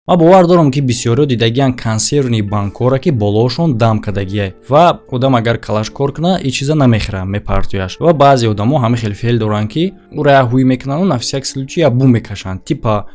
ма бовар дорам ки бисёриё дидагиян консервни банкора ки болошон дам кардагие ва одам агар калашкор куна и чиза намехӯра мепартӯяш ва баъзе одамо ҳама хел феъл доранд ки ура я ҳуй мекунанд на всякий случай я бу мекашанд типа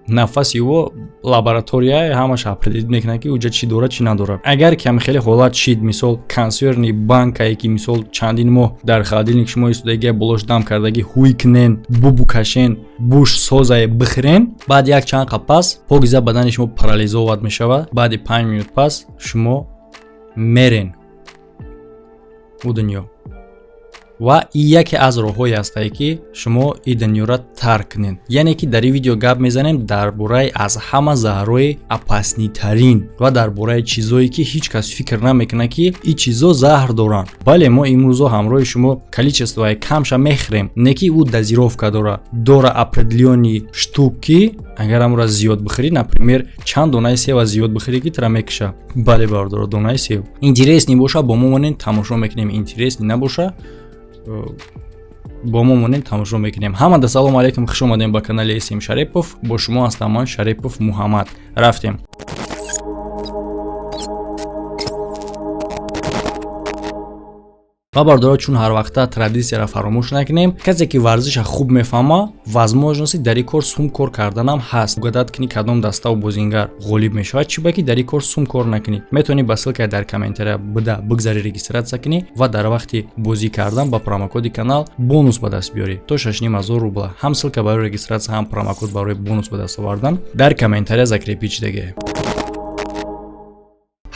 нафаси ӯ лаборатория ҳамаш определит мекунад ки уҷа чӣ дорад чӣ надорад. Агар ки ҳама хеле ҳолат шид мисол консервни банкае ки мисол чандин моҳ дар холодильник шумо истодагӣ болош дам кардагӣ ҳуй кунен бу кашен буш созае бихӯрен баъд як чанд қап пас погиза бадани шумо парализоват мешавад баъди 5 минут пас шумо мерен у дунё ва ин яке аз роҳҳое ҳастае ки шумо ин дунёро тарк кунед. Яъне ки дар ин видео гап мезанем дар бораи аз ҳама заҳрҳои опаснитарин ва дар бораи чизое ки ҳеҷ кас фикр намекунад ки ин чизо заҳр доранд. Бале мо имрӯзо ҳамроҳи шумо количествое камша мехӯрем, не ки ӯ дозировка дора определённи штук ки агар амра зиёд бихӯрӣ, например чанд донаи сева зиёд бихӯрӣ ки тра мекуша. Бале бардора донаи сев интересни боша бо мо монем тамошо мекунем, интересни набоша бо мо монем тамошо мекунем. Ҳамада салому алайкум, хуш омадем ба канали SM Шарипов. Бо шумо ҳастам ман Шарипов Муҳаммад. Рафтем. ва бардора чун ҳар вақта традисияро фаромӯш накунем. Касе ки варзиша хуб мефаҳма, возможности дар ин кор сум кор карданам ҳаст. Гадад кунӣ кадом даставу бозингар ғолиб мешавад, чӣ ба ки дар ин кор сум кор накунӣ. Метавонӣ ба ссилкаи дар комментария буда бигзарӣ регистратсия кунӣ ва дар вақти бозӣ кардан ба промокоди канал бонус ба даст биёрӣ то 6500 рубла. Ҳам ссилка барои регистратсия, ҳам промокод барои бонус ба даст овардан дар комментария закрепичдагӣ.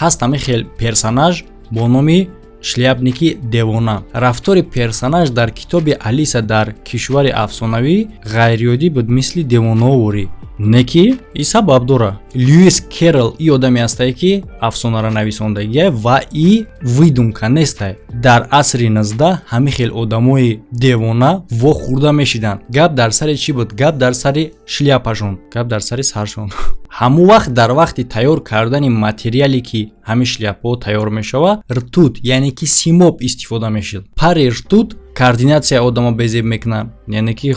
Ҳаст ҳамин хел персонаж бо номи Шляпники девона. Рафтори персонаж дар китоби Алиса дар кишвари афсонавӣ ғайриёдӣ буд мисли девонаворӣ. Не ки и сабаб дора. Льюис Керрол и одаме ҳастае ки афсонаро нависондагие ва и выдумка нестай. Дар асри 19 ҳамин хел одамои девона вохӯрда мешиданд. Гап дар сари чӣ буд? Гап дар сари шляпашон, гап дар сари саршон. ҳамун вақт дар вақти тайёр кардани материале ки ҳамин шляпаҳо тайёр мешавад, ртут яъне ки симоб истифода мешуд. Пари ртут координатсия одамо безеб мекунад, яъне ки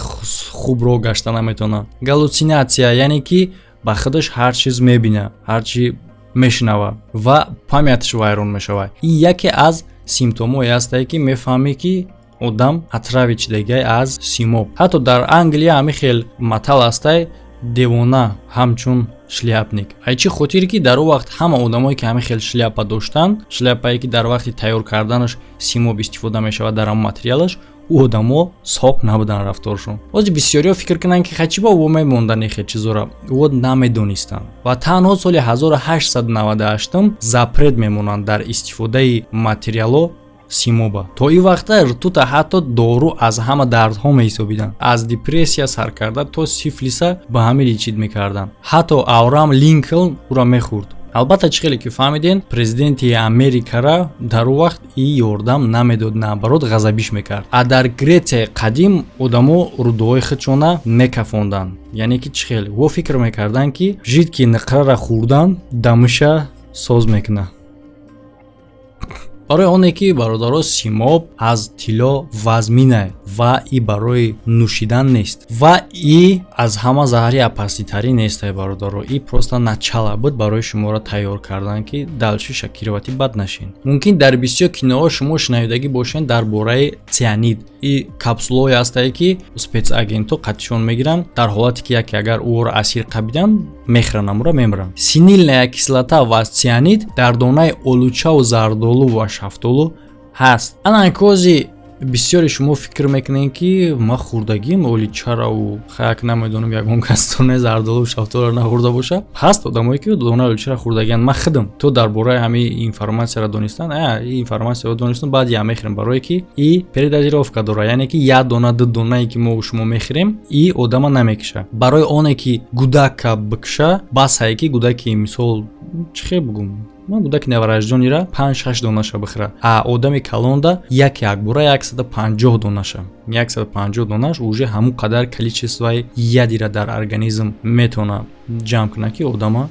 хуб роҳ гашта наметавонад. Галлюсинатсия яъне ки ба худаш ҳар чиз мебинад, ҳар чӣ мешунавад ва памяташ вайрон мешавад. ин яке аз симптомҳое ҳастае ки мефаҳмӣ ки одам отравич дегай аз симоб. ҳатто дар Англия ҳамин хел матал ҳастае девона ҳамчун шляпник. Ай чӣ хотире ки дар он вақт ҳама одамое ки ҳамин хел шляпа доштанд, шляпае ки дар вақти тайёр карданаш симоб истифода мешавад дар ҳамон материалаш, ӯ одамо соҳиб набуданд рафторшон. Ҳозир бисёриҳо фикр кунанд ки хачиба ӯ мемонданд хе чизора, ӯ намедонистанд ва танҳо соли 1898 запрет мемонанд дар истифодаи материалҳо симоба. То ин вақта ртута ҳатто дору аз ҳама дардҳо меҳисобиданд. Аз депрессия сар карда то сифлиса ба ҳамин личид мекарданд. Ҳатто Авраам Линкольн ура мехӯрд. Албатта чӣ хеле ки фаҳмиден, президенти Америкара дар он вақт ин ёрдам намедод, наоборот ғазабиш мекард. А дар Гретияи қадим одамо рудуҳои худшона мекафонданд. Яъне ки чӣ хеле во фикр мекарданд ки жид ки нақрара хӯрдан дамиша соз мекунад. барои оне ки бародаро симоб аз тилло вазминае ва и барои нӯшидан нест ва и аз ҳама заҳри опаснитарин нестае бародаро. И просто начала буд барои шуморо тайёр кардан ки далши шакировати бад нашин. Мумкин дар бисёр киноҳо шумо шунавидагӣ бошед дар бораи цианид. И капсулаҳое ҳастае ки спецагентҳо қатишон мегиранд дар ҳолате ки яке агар ӯро асир қабиданд мехӯранд, амура мемиранд. Синилная кислота ва цианид дар донаи олучаву зардолу ва шафтолу ҳаст. Анакози бисёри шумо фикр мекунед ки ма хӯрдагим олучараву хаяк намедонам ягон кас донаи зардолу шафтолро нахӯрда боша. Ҳаст одамое ки донаи олучара хӯрдагиянд. Ма худам то дар бораи ҳамин информатсияро донистан, ин информатсияро донистан баъд я мехӯрем барое ки и передозировка дора, яъне ки як дона ду донае ки мо шумо мехӯрем и одама намекуша. Барои оне ки гудака бикуша басае ки гудаки мисол чӣ хел бигум ман гудаки навараждонира 5-6 донаша бихӯра. А одами калонда як бора 150 донаша. 150 донаш уже ҳамун қадар количествои ядира дар организм метавона ҷамъ кунад ки одама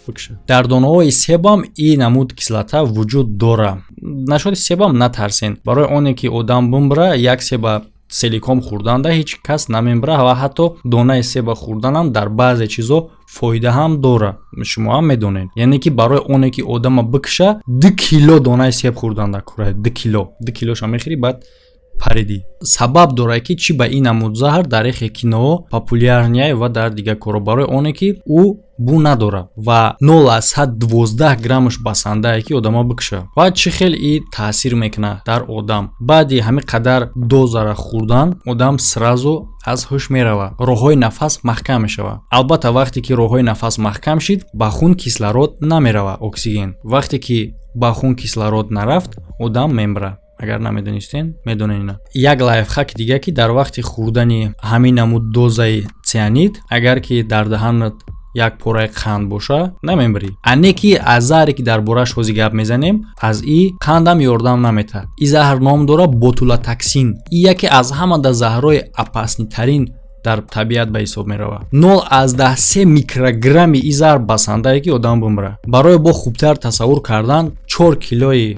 бикуша. Дар донаҳои себам ин намуд кислота вуҷуд дора. Нашоди себам натарсен. Барои оне ки одам бимира, як себа силикон хӯрданда ҳеҷ кас намебара ва ҳатто донаи себа хӯрданам дар баъзе чизо фоида ҳам дора. Шумо ҳам медонед. Яъне ки барои оне ки одама бикша 2 кило донаи себ хӯрданда кура. 2 килоша мехӯри баъд париди. Сабаб дорад ки чӣ ба ин намуд заҳр дар ихе кино популярния ва дар дигар коро барои оне ки ӯ бу надорад ва 0-112 граммаш басандае ки одама бикша. Ва чӣ хел и таъсир мекунад дар одам. Баъди ҳамин қадар дозара хӯрдан одам сразу аз ҳуш мерава. Роҳҳои нафас маҳкам мешава. Албатта вақте ки роҳҳои нафас маҳкам шид, ба хун кислород намерава оксиген. Вақте ки ба хун кислород нарафт, одам мемира. Агар намедонистен, медонед ина. Як лайфхак дига ки дар вақти хӯрдани ҳамин намуд дозаи цианид, агар ки дар даҳанат як пораи қанд боша, намебарӣ. Ане ки аз заҳре ки дар бораш ҳозир гап мезанем, аз и қандам ёрдам наметад. И заҳр ном дора ботулотоксин. И яке аз ҳамада заҳрҳои опаснитарин дар табиат ба ҳисоб мерава. 0-3 микрограмми и заҳр басандае ки одам бимира. Барои бо хубтар тасаввур кардан 4 килои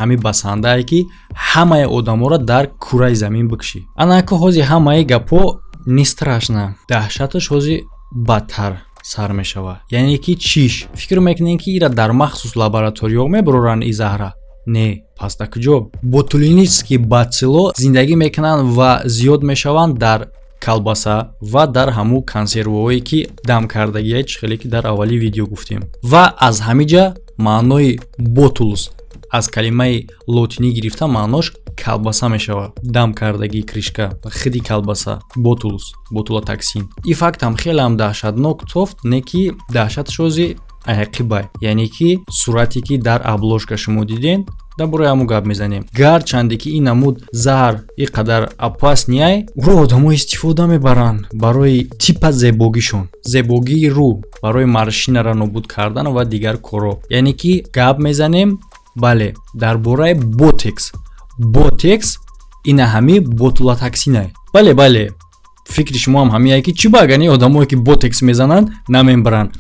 ҳами басандае ки ҳамаи одаморо дар кураи замин бикшӣ. Анако ҳозир ҳамаи гапо не страшна. Даҳшаташ ҳозир бадтар сар мешава. Яъне ки чиш фикр мекунем ки ира дар махсус лабораториё мебароранд и заҳра? Не, пас да куҷо? Ботулинический бацилло зиндагӣ мекунанд ва зиёд мешаванд дар калбаса ва дар ҳаму консерваҳое ки дамкардагие чӣ хеле ки дар аввали видео гуфтем. Ва аз ҳамиҷа маънои ботулус аз калимаи лотинӣ гирифта маънош калбаса мешава. Дам кардагии кришка, хиди калбаса, ботулус, ботулотоксин. И фактам хеле ҳам даҳшатнок тофт, не ки даҳшаташ ҳозир айқиба. Яъне ки сурате ки дар обложка шумо диден, дар бораи ҳамун гап мезанем. Гарчанде ки ин намуд заҳр и қадар опасния, ӯро одамо истифода мебаранд барои типа зебогишон. Зебогии рӯ, барои маршинара нобуд кардан ва дигар коро. Яъне ки гап мезанем бале дар бораи ботекс. Ботекс ина ҳами ботулотоксинае. Бале. Фикри шумо ҳам ҳамияе ки чӣ багани одамое ки ботекс мезананд намебаранд.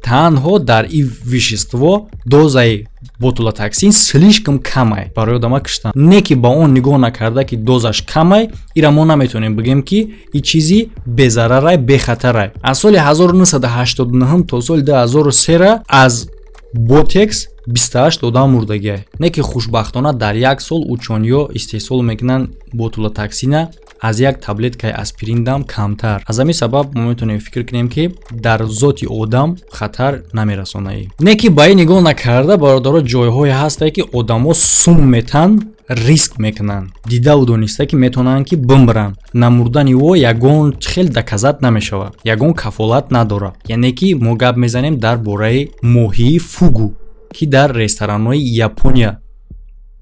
Танҳо дар ин вещество дозаи ботулотоксин слишком камай барои одама киштан. Не ки ба он нигоҳ накарда ки дозаш камай, ира мо наметонем бигем ки и чизи безарарай, бехатарай. Аз соли 1989 то соли 2003 аз ботекс 28 одам мурдагия. Не ки хушбахтона дар як сол учониё истеҳсол мекунанд ботулотоксина аз як таблеткаи аспириндам камтар. Аз ҳамин сабаб мо метонем фикр кунем ки дар зоти одам хатар намерасонаӣ. Не ки ба ин нигоҳ накарда бародаро ҷойҳое ҳастае ки одамо сум метанд, риск мекунанд. Дидаву дониста ки метонанд ки бимиранд. Намурдани ӯ ягон хел доказат намешавад. Ягон кафолат надорад. Яъне ки мо гап мезанем дар бораи моҳии фугу ки дар ресторанҳои Япония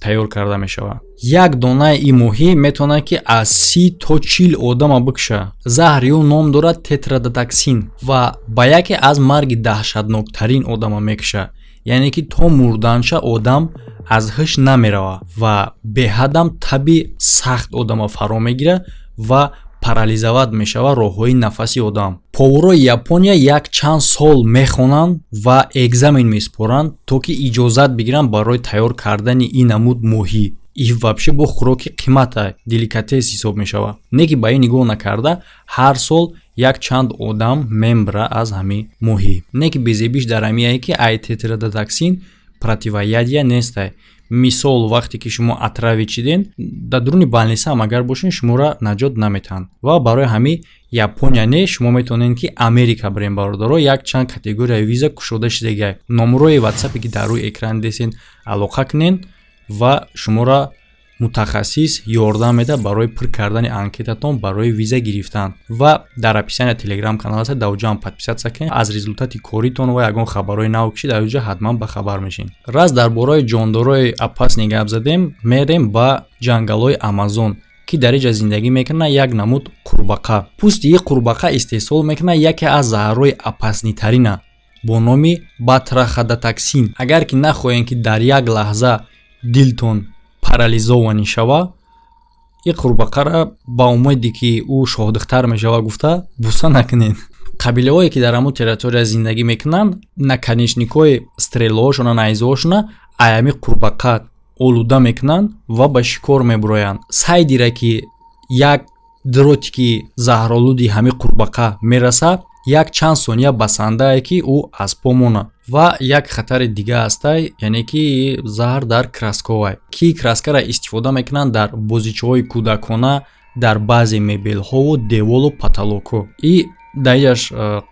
тайёр карда мешавад. Як донаи ин моҳӣ метавонад ки аз 30 то 40 одама бикша. Заҳри ӯ ном дорад тетрадотоксин ва ба яке аз марги даҳшатноктарин одама мекиша. Яъне ки то мурданша одам аз ҳуш намерава ва беҳадам таби сахт одама фаро мегира ва парализават мешава роҳҳои нафаси одам. Поворои Япония як чанд сол мехонанд ва экзамен меспоранд то ки иҷозат бигиранд барои тайёр кардани ин намуд моҳӣ. И вообще бо хӯроки қимата деликатес ҳисоб мешава. Не ки ба ин нигоҳ накарда ҳар сол як чанд одам мембира аз ҳамин моҳӣ. Не ки безебиш дар ҳамияе ки ай тетрадотоксин противоядия нестай. Мисол вақте ки шумо отраве чиден, дар дуруни балниса ҳам агар бошен шуморо наҷот наметаҳанд. Ва барои ҳамин Япония не шумо метавонед ки Америка бирем бародаро, як чанд категорияи виза кушода шидагай. Номерои WhatsApp ки дар рӯи экран десен алоқа кунен ва шуморо мутахассис ёрдам меда барои пур кардани анкетатон барои виза гирифтан. Ва дар описания телеграм канал аст, дар оҷо ҳам подписатсия кунед. Аз результати коритон ва ягон хабарҳои нав кишид, дар оҷо ҳатман бахабар мешин. Раз дар бораи ҷондорои опасни гап задем, мерем ба ҷангалҳои Амазон ки дар инҷа зиндагӣ мекунад як намуд қурбақа. Пӯсти ин қурбақа истеҳсол мекунад яке аз заҳрҳои опаснитарина бо номи батрахадотоксин. Агар ки нахоҳем ки дар як лаҳза дилтон парализовани шава, ин қурбақара ба умеди ки ӯ шоҳдухтар мешава гуфта буса накунед. қабилаҳое ки дар ҳамун территория зиндагӣ мекунанд, наконечникҳои стрелаҳошона, найзаҳошона аями қурбақа олуда мекунанд ва ба шикор мебуроянд. Сайдира ки як дроти ки заҳролуди ҳами қурбақа мераса як чанд сония ба сандае ки ӯ аз по мона. ва як хатари дига ҳастай, яъне ки заҳр дар красковай ки краскара истифода мекунанд дар бозичаҳои кӯдакона дар баъзе мебелҳову деволу потолоку. И даиҷаш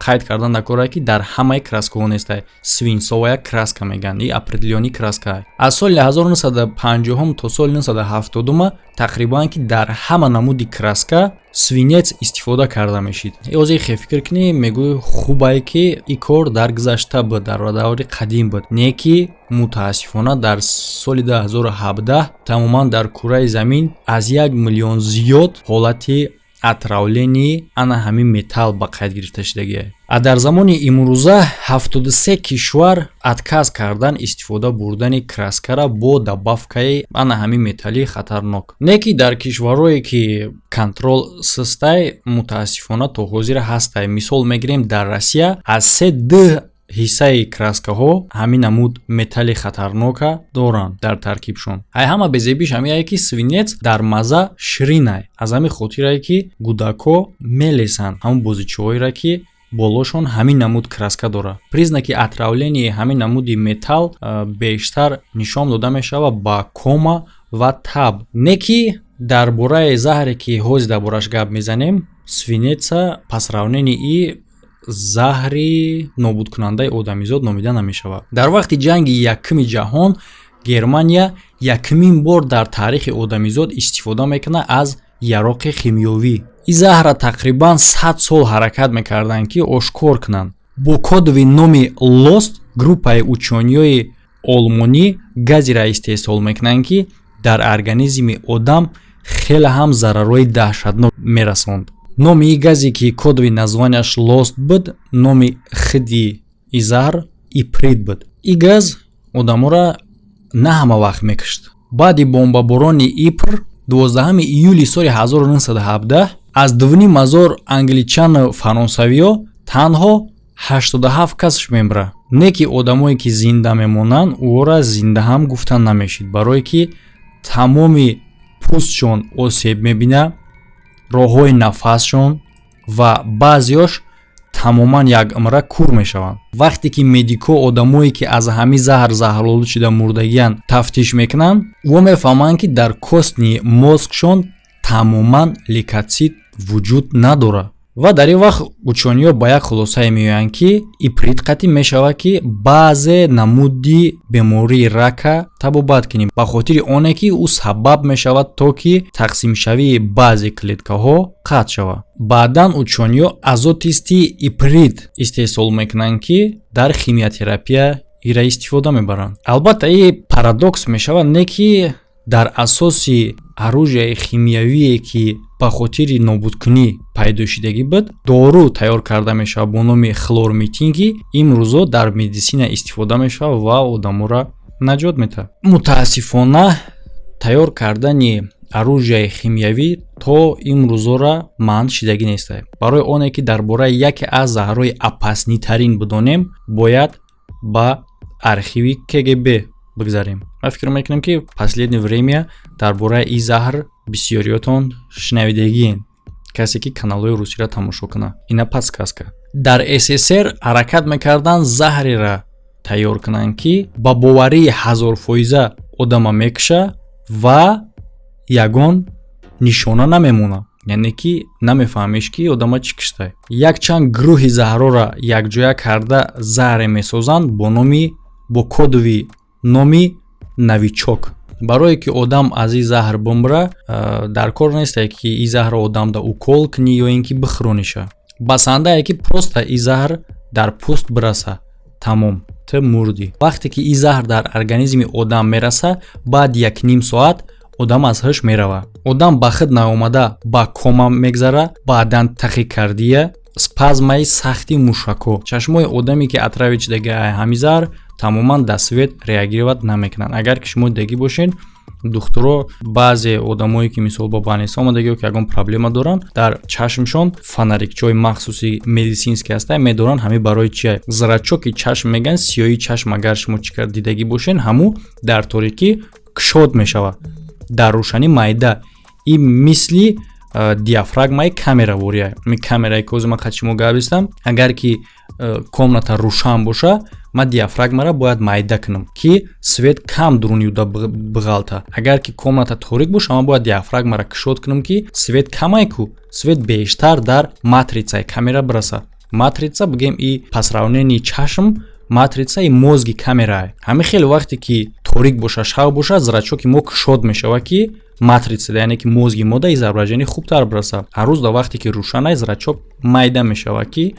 қайд кардан накора ки дар ҳамаи краскаҳо нестай. Свинцовая краска меган, и определёни краска. Аз соли 1950 то соли 1970 тақрибан ки дар ҳама намуди краска свинец истифода карда мешид. Озӣ фикр кунӣ, мегӯй хубае ки ин кор дар гузашта буд, дар даври қадим буд. Не ки мутаассифона дар соли 2017 тамоман дар кураи замин аз 1 миллион зиёд ҳолати атравлени ана ҳамин металл ба қайд гирифта шудагиае. Дар замони имрӯза 73 кишвар адказ кардан истифода бурдани краскара бо добавкаи ана ҳамин металли хатарнок. Не ки дар кишварҳое ки контрол систай мутаассифона то ҳозир ҳастай. Мисол мегирем дар Россия аз 3-2 ҳиссаи краскаҳо ҳамин намуд металли хатарнока доранд дар таркибшон. Ҳама безебиш ҳамиае ки свинец дар мазза ширинай. Аз ҳамин хотирае ки кӯдако мелесанд ҳамон бозичаҳоеро ки болошон ҳамин намуд краска дора. Признаки отравлении ҳамин намуди металл бештар нишон дода мешавад ба кома ва таб. Не ки дар бораи заҳре ки ҳозир дар бораш гап мезанем, свинеца пасравнени и заҳри нобудкунандаи одамизод номида намешавад. Дар вақти ҷанги Якуми ҷаҳон Германия якумин бор дар таърихи одамизод истифода мекунад аз яроқи химиёвӣ. Ин заҳра тақрибан 100 сол ҳаракат мекарданд ки ошкор кунанд. Бо кодови номи Лост группаи учёниёи олмонӣ газеро истеҳсол мекунанд ки дар организми одам хеле ҳам зарарҳои даҳшатнок мерасонд. номи ин газе ки кодови названиаш Лост буд, номи худи ин заҳр иприт буд. Ин газ одаморо на ҳама вақт мекушт. баъди бомбаборони Ипр 12 июли соли 1917 аз 2500 англичану фаронсавиё танҳо 87 касш мемра. Не ки одамое ки зинда мемонанд ӯро зинда ҳам гуфта намешид, барое ки тамоми пӯстшон осеб мебина, роҳҳои нафасшон ва баъзеёш тамоман якумра кур мешаванд. вақте ки медико одамое ки аз ҳамин заҳр заҳролуд шуда мурдагиянд тафтиш мекунанд, во мефаҳманд ки дар костни мозгшон тамоман лейкоцит вуҷуд надорад. ва дар ин вақт учёниё ба як хулосае меоянд ки иприт қатъӣ мешавад ки баъзе намуди бемории рака табобат кунем, ба хотири оне ки ӯ сабаб мешавад то ки тақсимшавии баъзе клеткаҳо қатъ шавад. баъдан учёниё азотисти иприт истеҳсол мекунанд ки дар химиотерапия ира истифода мебаранд. албатта ин парадокс мешавад, не ки дар асоси оружияи химиявие ки ба хотири нобудкунӣ пайдо шудагӣ буд, дору тайёр карда мешавад бо номи хлорметин ки имрӯзо дар медисина истифода мешавад ва одаморо наҷот метаҳад. мутаассифона тайёр кардани оружияи химиявӣ то имрӯзора манъ шудагӣ нестай. барои оне ки дар бораи яке аз заҳрҳои опаснитарин бидонем, бояд ба архиви КГБ бигзарем. ма фикр мекунам ки последнее время дар бораи ин заҳр бисёриётон шунавидагиен. касе ки каналҳои русиро тамошо кунад. ина подсказка. дар СССР ҳаракат мекарданд заҳреро тайёр кунанд ки ба боварии 1000% одама мекуша ва ягон нишона намемонад. яъне ки намефаҳмиш ки одама чӣ куштай. якчанд гурӯҳи заҳрҳоро якҷоя карда заҳре месозанд бо кодови номи новичок. барое ки одам аз ин заҳр бимра, дар кор нестай ки ин заҳр одам да укол кунӣ ё ин ки бихӯрониша. басандае ки просто ин заҳр дар пӯст бираса, тамом, ту мурдӣ. вақте ки ин заҳр дар организми одам мераса, баъди 1.5 соат одам аз ҳуш меравад. одам ба худ наомада ба кома мегзара, баъдан тахикардия, спазмаи сахти мушакҳо. чашмои одаме ки отравит шудагиаи ҳамин заҳр тамоман дар свет реагировать намекунанд. агар ки шумо дидагӣ бошед, духтуро баъзе одамое ки мисол ба баниса омадагиё ки ягон проблема доранд, дар чашмшон фонарикчои махсуси медицински ҳастай медоранд. ҳамин барои чия? зрачоки чашм меган, сиёҳи чашм агар шумо чӣ кар дидагӣ бошед, ҳаму дар торикӣ кушод мешавад, дар рӯшанӣ майда. ин мисли диафрагмаи камеравория. Ми камераи ки ҳозир ман қачимо гапистам, агар ки комната рӯшан боша, ман диафрагмаро бояд майда кунам ки свет кам дуруни уда биғалта. Агар ки комната торик боша, ман бояд диафрагмаро кушод кунам ки свет камае ку свет бештар дар матрицаи камера бираса. Матрица бигем и пасравнени чашм, матрицаи мозги камерае. Ҳамин хеле вақте ки торик боша, шав боша, зрачоки мо кушод мешава ки матрица, яъне ки мозги мо да изображение хубтар бираса. Ҳаррӯз да вақте ки рӯшанае, зрачок майда мешава ки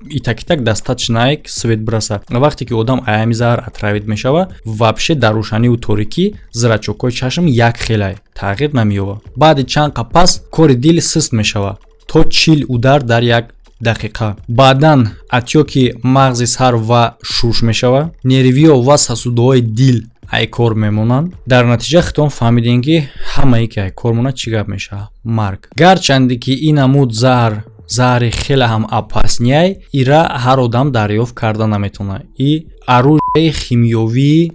итак дастаточнае свет бираса. Вақте ки одам аями заҳр отравит мешава, вообще дар рӯшанию торикӣ зрачокҳои чашм як хелае, тағйир намеёбад. баъди чанд қапас кори дил суст мешава то 40 удар дар як дақиқа. Баъдан атёки мағзи сар ва шуш мешава, нервиё ва сасудаҳои дил айкор мемонанд. Дар натиҷа хитон фаҳмидем ки ҳамаи ки айкор монад чӣ гап мешава? Марг. Гарчанде ки ин намуд заҳри хеле ҳам опасняй, ира ҳар одам дарёфт карда наметавонад. И оружияи химиёвии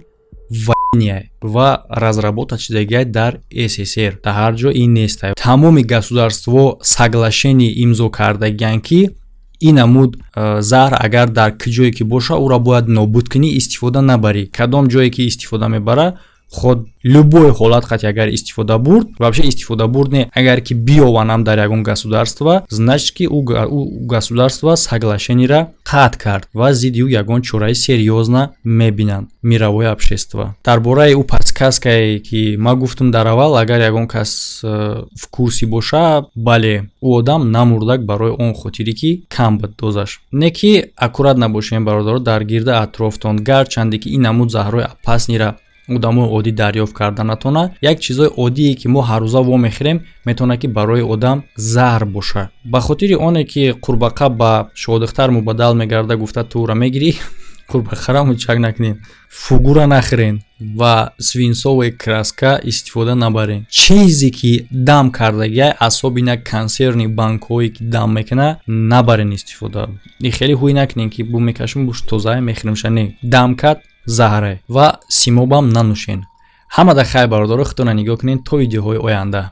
военияй ва разработа шудагиай дар СССР. Дар ҳар ҷо ин нестай. Тамоми государство соглашение имзо кардагиянд ки ин намуд заҳр агар дар киҷое ки боша, уро бояд нобуд кунӣ, истифода набарӣ. Кадом ҷое ки истифода мебара, худ любой ҳолат қати агар истифода бурд, вообще истифода бурд не, агар ки биёванам дар ягон государство, значит ки у государство соглашениеро қатъ кард ва зидди ӯ ягон чораи серьёзна мебинанд мировое общество. Дар бораи ӯ подсказкае ки ман гуфтам дар аввал, агар ягон кас в курси боша, бале, ӯ одам намурдак барои он хотире ки кам буд дозаш. Не ки аккурат набошем бародаро дар гирда атрофтон, гарчанде ки ин намуд заҳрои опаснеро одамои оддӣ дарёфт карда натавонад, як чизои оддие ки мо ҳаррӯза вомехӯрем метавонад ки барои одам заҳр боша. Ба хотири оне ки қурбаққа ба шодихтар мубаддал мегарда, гуфта ту ӯро мегирӣ, қурбаққаро чак накунед, фугура нахӯрен ва свинцоваи краска истифода набарен. Чизе ки дам кардагиай, асобина консервни банкҳое ки дам мекунад, набарен истифода. И хеле ҳуй накунен ки бу мекашем буш тозае мехӯримша, не, дам кард заҳре ва симобам нанӯшен. Ҳамада хайр бародаро, худтона нигоҳ кунед то видеоҳои оянда.